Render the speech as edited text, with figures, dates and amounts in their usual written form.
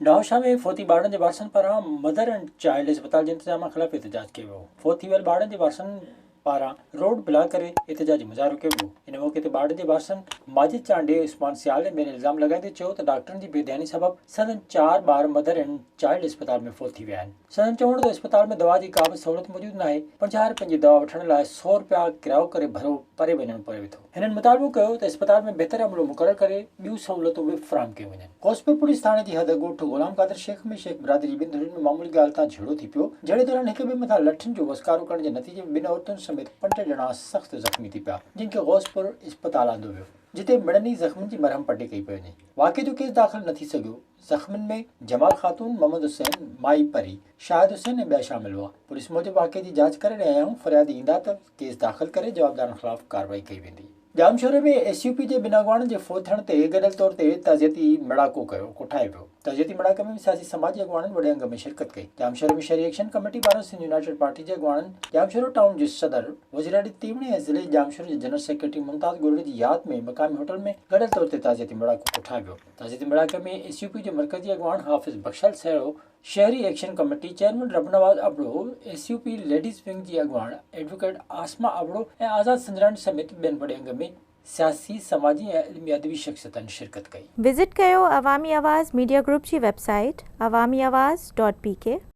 Nausea में photo ॿारनि जे वारसनि पारां मदर एंड चाइल्ड अस्पताल जे इंतजाम ख़िलाफ़ एहतजाज कयो वियो। फोती वियल ॿारनि जे वारसनि पारां रोड ब्लॉक करे एहतजाजी मुज़ाहिरो कयो वियो। इन मौक़े ते ॿारनि जे वारसनि माजिद चांडे उस्मान सियाल ॿियनि इल्ज़ाम लॻाईंदे चयो त डॉक्टरनि जी बेध्यानी सबबि संदनि 4 ॿार मदर एंड चाइल्ड अस्पताल में फोत थी विया आहिनि। संदनि चवण त अस्पताल में दवा जी का बि सहूलियत मौजूदु न आहे। 50 रुपयनि जी दवा वठण लाइ 100 रुपया किरायो करे भरो परे वञणो पवे थो। हिननि मुतालबो कयो त अस्पताल में बहितर अमलो मुक़ररु करे ॿियूं सहूलियतूं बि फ़राहम कयूं वञनि। कोसपुर पुलिस थाणे जी हद ॻोठ गुलाम कादिर शेख में शेख बिरादरी ॿिनि धुरियुनि में मामूली ॻाल्हि तां झेड़ो थी पियो, जहिड़े दौरान हिक ॿिए मथां लठनि जो वसकारो करण जे नतीजे में 2 औरतुनि समेत 5 ॼणा सख़्त ज़ख़्मी थी पिया, जिन खे गौसपुर अस्पताल आंदो वियो, जिते मिड़नि ज़ख़्मनि जी मरहम पट्टी कई पई वञे। वाक़े जो केस दाख़िल न थी सघियो। ज़ख़्मनि में जमाल ख़ातून, मोहम्मद हुसैन, माई परी, शाहिद हुसैन ऐं ॿिया शामिल हुआ। पुलिस मूजिबि वाक़े जी जांच करे रहिया आहियूं। फ़रियादी ईंदा त केस दाख़िल करे जवाबदारनि ख़िलाफ़ कार्रवाई कई वेंदी। जामशोरे में SUP जे 2 अॻवाननि जे फोत थियण ते गॾियल तौर ते ताज़ियती मिड़ाको कोठायो वियो। ताज़ियती मिड़ाके में सियासी समाजी अॻवाननि वॾे अंग में शिरकत कई। जामशोरे में शहरी एक्शन कमेटी पारां सिंध यूनाइटेड पार्टी जे अॻवाननि, जामशोरो टाउन जे सदर वज़ीराडी तीवणे ऐं ज़िले जामशोरे जे जनरल सेक्रेटरी मुमताज़ गोरड़े जी यादि में मक़ामी होटल में गॾियल तौर ते ताज़ियती मिड़ाको कोठायो वियो। ताज़ियती मिड़ाके में SUP जो मरकज़ी अॻवान हाफ़िज़ बख़्शल सहिड़ो, शहरी action committee chairman Rabnawaz Abro, SUP ladies wing जी अॻवान एडवोकेट आसमा अबड़ो ऐं आज़ाद संजरानी समेत ॿियनि वॾे अंग में सियासी, समाजी ऐं इल्मी अदबी शख़्सियतनि शिरकत कई। विज़िट कयो अवामी आवाज़ मीडिया ग्रुप जी वेबसाइट awamiawaz.pk।